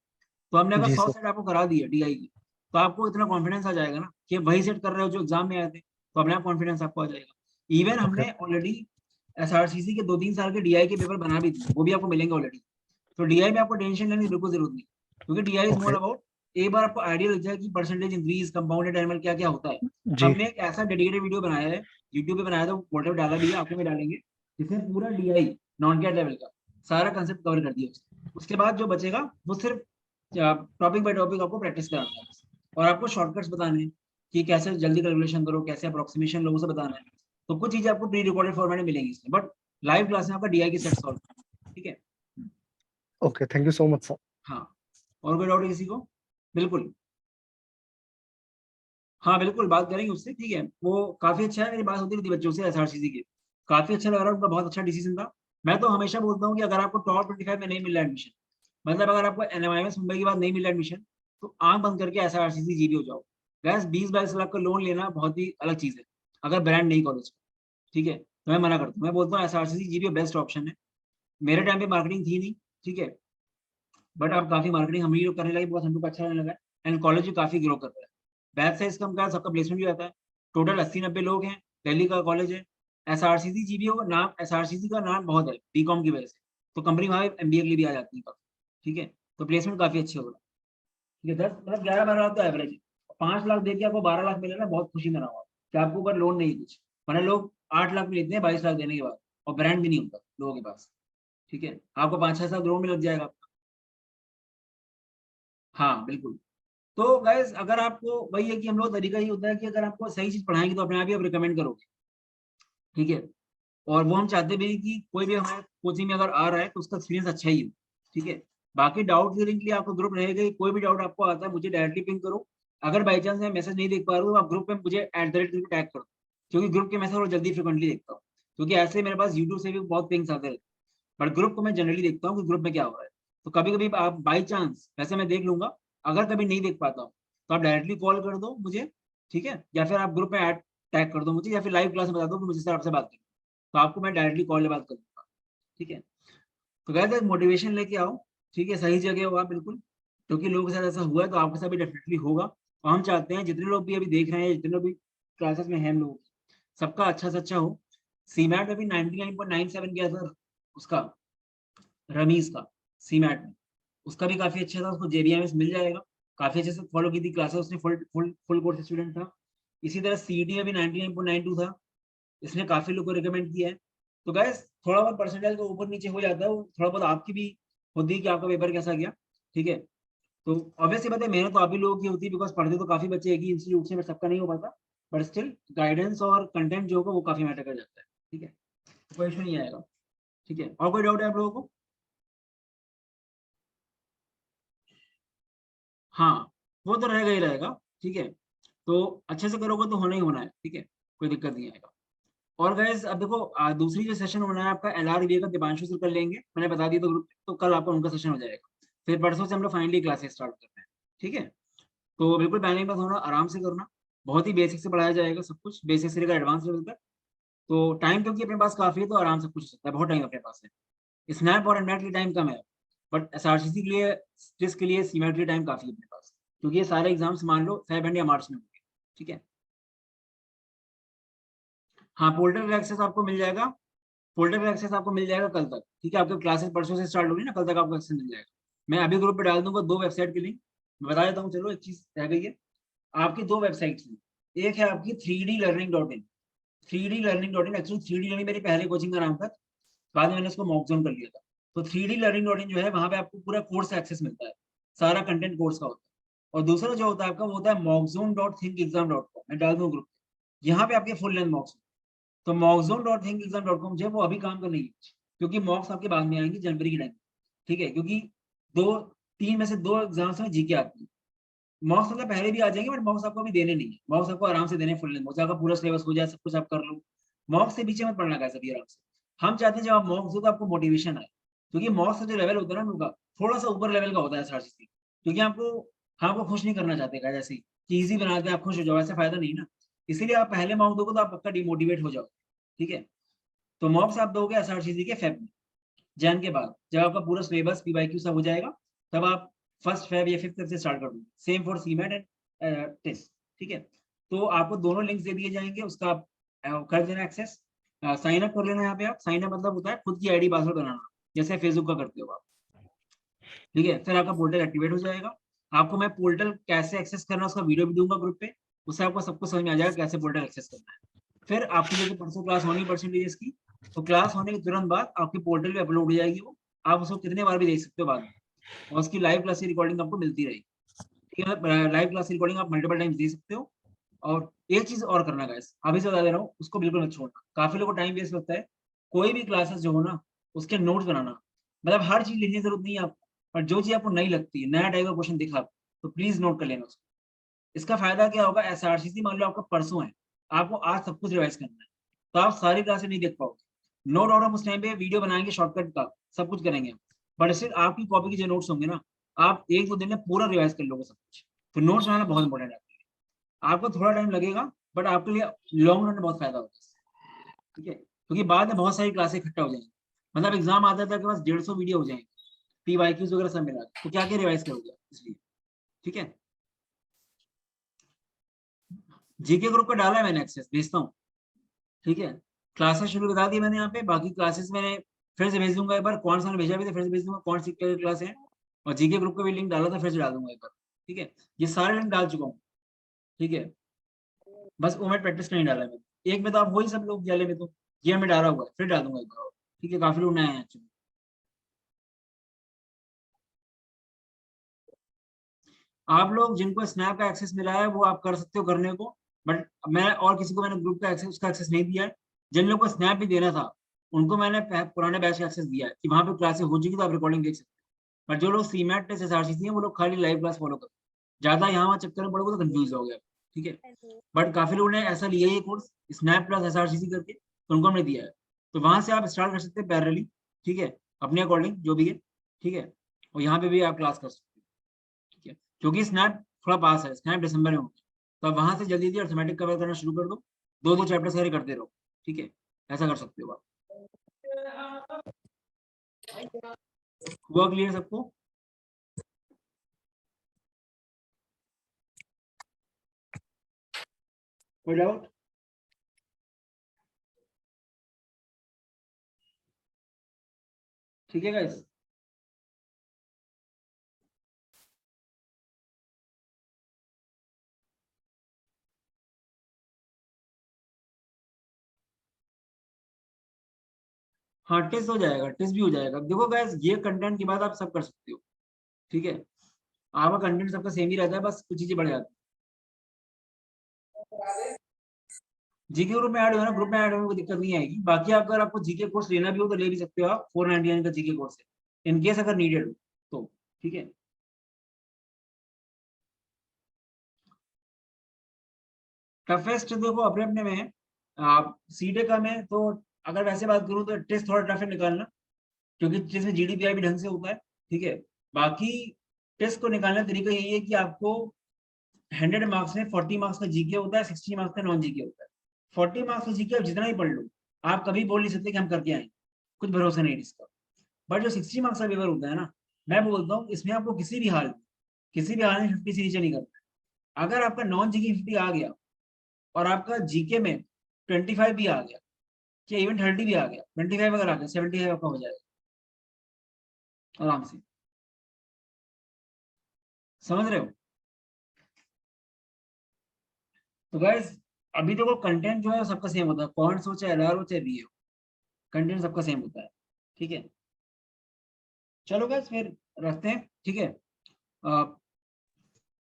तो हमने अगर जी 100 सर। सेट आपको करा दिए डीआई की, तो आपको इतना कॉन्फिडेंस आ जाएगा ना कि वही सेट कर रहे हो जो एग्जाम में आए थे, तो अपने आप कॉन्फिडेंस आपको आ जाएगा। इवन ओके हमने ऑलरेडी एसआरसीसी के 2-3 साल के डीआई के पेपर बना भी दिए, वो भी आपको मिलेंगे ऑलरेडी। तो डीआई में आपको टेंशन लेने की बिल्कुल जरूरत नहीं, क्योंकि DI is more okay. About, एक बार आपको आइडिया लग जाए कि परसेंटेज इंक्रीज, कंपाउंडेड एनुअल क्या क्या होता है। जी हमने एक ऐसा डेडिकेटेड वीडियो बनाया है, यूट्यूब पे बनाया था, पोर्टल पे डाला भी है, आपको भी डालेंगे, जिसमें पूरा डीआई नॉन कैट लेवल का सारा कंसेप्ट कवर कर दिया उसके बाद जो बचेगा वो सिर्फ टॉपिक बाय टॉपिक आपको प्रैक्टिस कराना है, और आपको शॉर्टकट्स बताने हैं कि कैसे जल्दी कैलकुलेशन करो, कैसे अप्रोक्सीमेशन लोगों से बताना है। तो कुछ चीजें आपको प्री रिकॉर्डेड फॉर्मेट में मिलेंगी इसमें, बट लाइव क्लास में आपका डीआई की सेट सॉल्व। ठीक है, okay, thank you so much sir. हाँ। और कोई डाउट है किसी को? बिल्कुल, हाँ बिल्कुल, बात करेंगे उससे। ठीक है, वो काफी अच्छा है, मेरी बात होती रहती है बच्चों से एसआरसीसी की, काफी अच्छा लग रहा है, उनका बहुत अच्छा डिसीजन था। मैं तो हमेशा बोलता हूँ कि अगर आपको टॉप 25 में नहीं मिल रहा एडमिशन, मतलब अगर आपको एनएमआईएस मुंबई के बाद नहीं मिला एडमिशन, तो आंख बंद करके एसआरसीसी जीबी हो जाओ। गैस 20-22 लाख का लोन लेना बहुत ही अलग चीज है, अगर ब्रांड नहीं कॉलेज। ठीक है, तो मैं मना करता हूँ, मैं बोलता हूँ एसआरसीसी जीबी बेस्ट ऑप्शन है। मेरे टाइम पे मार्केटिंग थी नहीं। ठीक है, बट अब काफी मार्केटिंग हम ही लोग करने लगे, बहुत हमको अच्छा लगने लगा है, एंड कॉलेज भी काफी ग्रो कर रहा है। बैच साइज कम का, सबका प्लेसमेंट भी आता है। टोटल 80-90 लोग हैं, दिल्ली का कॉलेज है। एसआरसीसी जीबीओ का नाम, एसआरसीसी का नाम बहुत है बीकॉम की वजह से, तो कंपनी वहां एमबीए के लिए भी आ जाती है काफी। ठीक है, तो प्लेसमेंट काफी अच्छे हो रहा है। ठीक है, 10 मतलब 11-12 लाख तो एवरेज है। 5 लाख दे के आपको 12 लाख मिले ना, बहुत खुशी मनाओ आप, कि आपको ऊपर लोन नहीं है कुछ। वरना लोग 8 लाख में लेते हैं 22 लाख देने के बाद, और ब्रांड भी नहीं होता लोगों के पास। ठीक है, आपको 5-6 साल लोन में लग जाएगा। हाँ बिल्कुल। तो गाइस, अगर आपको वही है कि हम लोग तरीका ही होता है कि अगर आपको सही चीज पढ़ाएंगे तो अपने आप ही आप रिकमेंड करोगे। ठीक है, और वो हम चाहते भी हैं कि कोई भी हमारे कोचिंग में अगर आ रहा है तो उसका एक्सपीरियंस अच्छा ही हो। ठीक है, बाकी डाउट क्लियरिंग के लिए आपका ग्रुप रहेगा ही, कोई भी डाउट आपको आता है मुझे डायरेक्टली पिंग करो। अगर बाई चांस मैं मैसेज नहीं देख पा रहा हूँ तो आप ग्रुप में मुझे @ टैग करो, क्योंकि ग्रुप के मैसेज और जल्दी फ्रिक्वेंटली देखता हूँ। क्योंकि ऐसे मेरे पास यूट्यूब से भी बहुत पिंग्स आते रहते हैं, बट ग्रुप को मैं जनरली देखता हूँ कि ग्रुप में क्या हो रहा है। तो कभी कभी आप बाई चांस, वैसे मैं देख लूंगा, अगर कभी नहीं देख पाता हूँ तो आप डायरेक्टली कॉल कर दो मुझे। ठीक है, या फिर आप ग्रुप में टैग कर दो मुझे, या फिर लाइव क्लास में बता दो कि मुझे सर आपसे बात करनी, तो आपको मैं डायरेक्टली कॉल पे बात कर दूंगा। ठीक है, तो गाइस मोटिवेशन लेके आओ, ठीक है, सही जगह हो आप बिल्कुल, क्योंकि लोगों के साथ ऐसा हुआ है तो आपके साथ भी डेफिनेटली होगा। और हम चाहते हैं जितने लोग भी अभी देख रहे हैं, जितने लोग भी क्लासेस में हैं हम लोग, सबका अच्छा से अच्छा हो। सीमैट में भी 99.97 गया सर उसका, रमीज का, सीमैट में उसका भी काफी अच्छा था, उसको जेबीएमएस मिल जाएगा। काफी अच्छे से फॉलो की थी क्लासेस उसने, फुल कोर्स स्टूडेंट था। इसी तरह सीईटी में भी 99.92 था, इसने काफी लोग को रिकमेंड किया है। तो गैस थोड़ा बहुत परसेंटेज को ऊपर नीचे हो जाता है, वो थोड़ा बहुत आपकी भी होती है कि आपका पेपर कैसा गया। ठीक है, तो ऑब्वियसली बात है मेहनत तो आप ही लोगों की होती है, बिकॉज पढ़ते तो काफी बच्चे एक ही इंस्टीट्यूट से, सबका नहीं हो पाता, बट स्टिल गाइडेंस और कंटेंट जो होगा वो काफी मैटर कर जाता है। ठीक है, कोई इशू नहीं आएगा। ठीक है, और कोई डाउट है आप लोगों को? हाँ, वो तो रहेगा ही रहेगा। ठीक है, तो अच्छे से करोगे तो होना ही होना है। ठीक है, कोई दिक्कत नहीं आएगा। और गाइस अब देखो दूसरी जो सेशन होना है आपका एलआरबी का, दीपांशु सर कर लेंगे, मैंने बता दिया तो ग्रुप, तो कल आपका उनका सेशन हो जाएगा। फिर परसों से हम लोग फाइनली क्लासेस स्टार्ट करते हैं। ठीक है, तो बिल्कुल पैनिक मत होना, आराम से करना, बहुत ही बेसिक से पढ़ाया जाएगा सब कुछ, बेसिक से लेकर एडवांस लेवल तक। तो टाइम क्योंकि अपने पास काफी है तो आराम से कुछ हो सकता है, बहुत टाइम अपने पास है। स्नैप और एनमैट के टाइम कम है, बट एसआरसीसी के लिए, स्टिस के लिए, सीमैट के लिए टाइम काफी है अपने पास, क्योंकि ये सारे एग्जाम्स मान लो फेब या मार्च में होंगे। ठीक है, हाँ, पोर्टल का एक्सेस आपको मिल जाएगा, फोल्डर का एक्सेस आपको मिल जाएगा कल तक। ठीक है, आपके क्लासेस परसों से स्टार्ट होगी ना, कल तक आपको एक्सेस मिल जाएगा। मैं अभी ग्रुप पे डाल दूंगा 2 वेबसाइट के लिंक, मैं बता देता हूँ। चलो एक चीज रह गई है, आपकी 2 वेबसाइट्स हैं, एक है आपकी 3dlearning.in। 3dlearning.in actually 3D learning मेरी पहले कोचिंग का नाम था, बाद में मैंने उसको मॉकजोन कर लिया था। तो 3dlearning.in जो है, वहां पे आपको पूरा कोर्स एक्सेस मिलता है, सारा कंटेंट कोर्स का होता है। और दूसरा जो होता है आपका, वो होता है mockzone.thinkexam.com, मैं डाल दूँ ग्रुप पे, यहाँ पे आपके फुल लेंथ मॉक्स। तो mockzone.thinkexam.com जो है वो अभी काम कर नहीं है, क्योंकि मॉक्स आपके बाद में आएंगे जनवरी के टाइम। ठीक है, क्योंकि 2-3 में से 2 एग्जाम्स में जीके आती है। मॉक्स मतलब पहले भी आ जाएंगे, बट मॉक्स आपको अभी देने नहीं है, मॉक्स आपको आराम से देने फुल लेंथ मॉक्स, आपका पूरा सिलेबस हो जाए, सब कुछ आप कर लो। मॉक्स से पीछे मत पढ़ना कैसे भी, आराम से। हम चाहते हैं जब आप मॉक्स हो तो आपको मोटिवेशन आए, क्योंकि मॉक्स का जो लेवल होता है ना उनका, थोड़ा सा ऊपर लेवल का होता है एसआरसीसी, क्योंकि आपको, हाँ, आपको खुश नहीं करना चाहते जैसे कि इजी बना के आप खुश हो जाओ, ऐसा फायदा नहीं ना। इसीलिए आप पहले मॉक दोगे तो आप पक्का डिमोटिवेट हो जाओ। ठीक है, तो मॉक्स आप दोगे एसआरसीसी के फेब में, जैन के बाद जब आपका पूरा सिलेबस पीवाईक्यू सब हो जाएगा, तब आप फर्स्ट फेब या फिफ्थ से स्टार्ट कर दोगे। Same for CMAT and test. ठीक है, तो आपको दोनों लिंक्स दे दिए जाएंगे, उसका आप कर देना एक्सेस, साइन अप कर लेना। यहाँ पे आप साइन अप मतलब होता है खुद की आईडी पासवर्ड बनाना, जैसे फेसबुक का करते हो आप। ठीक है, फिर आपका पोर्टल एक्टिवेट हो जाएगा। आपको मैं पोर्टल कैसे एक्सेस करना है उसका वीडियो भी दूंगा ग्रुप पे, उससे आपको सब कुछ समझ में आ जाएगा कैसे पोर्टल एक्सेस करना है। फिर आपकी जैसे परसों क्लास होनी परसेंटेज की, तो क्लास होने के तुरंत बाद आपकी पोर्टल पे अपलोड हो जाएगी वो, आप उसको कितने बार भी देख सकते हो बाद में, और उसकी लाइव क्लास की रिकॉर्डिंग आपको मिलती रहेगी। ठीक है, लाइव क्लास की रिकॉर्डिंग आप मल्टीपल टाइम्स दे सकते हो। और एक चीज और करना गाइस, अभी से बता दे रहा हूँ, उसको बिल्कुल मत छोड़ना, काफी लोगों को टाइम वेस्ट लगता है। कोई भी क्लासेस जो हो ना, उसके नोट्स बनाना, मतलब हर चीज लिखने की जरूरत नहीं है आपको, पर जो चीज आपको नहीं लगती है, नया टाइप का क्वेश्चन दिखा तो प्लीज नोट कर लेना उसको। इसका फायदा क्या होगा, एसआरसीसी मान लो आपका परसों है, आपको आज सब कुछ रिवाइज करना है, तो आप सारी क्लासेस नहीं देख पाओगे। नो डाउट हम उस टाइम पे वीडियो बनाएंगे शॉर्टकट का, सब कुछ करेंगे हम, बट सिर्फ आपकी कॉपी के जो नोट्स होंगे ना, आप 1-2 दिन में पूरा रिवाइज कर लोगे सब कुछ। तो नोट्स बनाना बहुत इंपॉर्टेंट है आपके लिए। आपको थोड़ा टाइम लगेगा, बट आपके लिए लॉन्ग रन में बहुत फायदा होगा इससे। ठीक है, क्योंकि बाद में बहुत सारी क्लासेस इकट्ठा हो जाएंगी, मतलब एग्जाम आता था कि बस 150 वीडियो हो जाएंगे, पीवाईक्यूज वगैरह सब मिला के, तो क्या क्या रिवाइज करोगे इसलिए। ठीक है, जीके ग्रुप का डाला है मैंने, एक्सेस भेजता हूँ। ठीक है, क्लासेस शुरू बता दी मैंने यहाँ पे, बाकी क्लासेस मैंने फिर से भेज दूंगा एक बार, कौन सा मैंने भेजा भी था फिर से भेज दूंगा, कौन सी क्लास है। और जीके ग्रुप का भी लिंक डाला था, फिर से डाल दूंगा एक बार। ठीक है, ये सारे लिंक डाल चुका हूँ। ठीक है, बस ओमेट प्रैक्टिस का नहीं डाला है मैंने, एक में तो आप वही सब लोग वाले में, तो ये मैं डाला हुआ है, फिर डाल दूंगा एक बार और। ठीक है, काफी लोग नए हैं एक्चुअली। आप लोग जिनको स्नैप का एक्सेस मिला है वो आप कर सकते हो करने को, बट मैं और किसी को मैंने ग्रुप का एक्सेस, उसका एक्सेस नहीं दिया है। जिन लोगों को स्नैप भी देना था, उनको मैंने पुराने बैच का एक्सेस दिया है कि वहां पे क्लासेस हो चुकी तो आप रिकॉर्डिंग देख सकते हो। पर जो लोग सीमैट टेस्ट एसआरसीसी हैं, वो लोग खाली लाइव क्लास फॉलो करो, ज्यादा यहाँ वहाँ चक्कर में पड़ोगे तो कंफ्यूज हो गया। ठीक है, बट काफी लोगों ने ऐसा लिया है कोर्स स्नैप प्लस एसआरसीसी करके, तो उनको हमने दिया है, तो वहां से आप स्टार्ट कर सकते हैं पैरेलली। ठीक है, अपने अकॉर्डिंग जो भी है। ठीक है, और यहाँ पे भी आप क्लास कर सकते हैं। ठीक है, क्योंकि स्नैप थोड़ा पास है, स्नैप दिसंबर में होगा, तो आप वहां से जल्दी जल्दी अर्थमेटिक कवर करना शुरू कर दो। 2 चैप्टर सारे करते रहो, ठीक है, ऐसा कर सकते हो आप। हुआ क्लियर सबको? कोई डाउट? ठीक है गाइस, हाँ टेस्ट हो जाएगा, टेस्ट भी हो जाएगा। देखो गाइस, ये कंटेंट के बाद आप सब कर सकते हो, ठीक है, आपका कंटेंट सबका सेम ही रहता है, बस कुछ चीजें बढ़ जाती है। जीके ग्रुप में ऐड हो ना, ग्रुप में ऐड होने में कोई दिक्कत नहीं आएगी। बाकी अगर आपको जीके कोर्स लेना भी हो तो ले भी सकते हो आप, 499 का जीके कोर्स है, इन केस अगर नीडेड हो तो, ठीक है। टफेस्ट देखो अपने अपने में है, आप सीटे का में तो अगर वैसे बात करूं तो टेस्ट थोड़ा टफ है निकालना, क्योंकि टेस्ट में जीडीपीआई भी ढंग से होता है, ठीक है। बाकी टेस्ट को निकालने का तरीका यही है कि आपको 100 मार्क्स में 40 मार्क्स का जीके होता है, 60 मार्क्स का नॉन जीके होता है। 40 मार्क्स का जीके आप जितना ही पढ़ लो, आप कभी बोल नहीं सकते कि हम करके आए, कुछ भरोसा नहीं इसका। बट जो 60 मार्क्स का पेपर होता है ना, मैं बोलता हूँ इसमें आपको किसी भी हाल में 50 से नीचे नहीं करना है। अगर आपका नॉन जीके 50 आ गया और आपका जीके में 25 भी आ गया, या इवन 30 भी आ गया, 25 अगर आ गया, 75 आपका हो जाएगा आराम से। समझ रहे हो? तो गाइस अभी देखो कंटेंट जो है सबका सेम होता है, कॉन्ट्स हो चाहे एलआर हो चाहे बी हो, कंटेंट सबका सेम होता है, ठीक है। चलो गाइस फिर रखते हैं, ठीक है।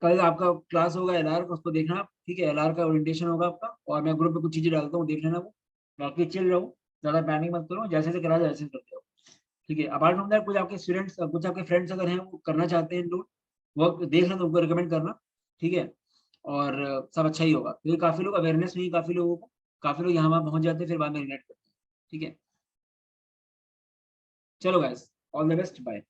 कल आपका क्लास होगा एलआर का, उसको देखना आप, ठीक है। एलआर का ओरिएंटेशन होगा आपका, और मैं ग्रुप पे कुछ चीजें डालता हूँ, देख लेना वो। बाकी चिल रहो, ज्यादा पैनिक मत करो, जैसे से करा जैसे करते हो, ठीक है। अपार्ट फ्रॉम दैट कुछ आपके स्टूडेंट्स, कुछ आपके फ्रेंड्स अगर हैं वो करना चाहते हैं इनरोल, वो देख लें तो उनको रिकमेंड करना, ठीक है। और सब अच्छा ही होगा, क्योंकि काफी लोग अवेयरनेस नहीं, काफी लोगों को, काफी लोग यहाँ वहाँ पहुंच जाते हैं फिर बाद में रिलेट करते हैं, ठीक है। चलो guys, all the best, bye.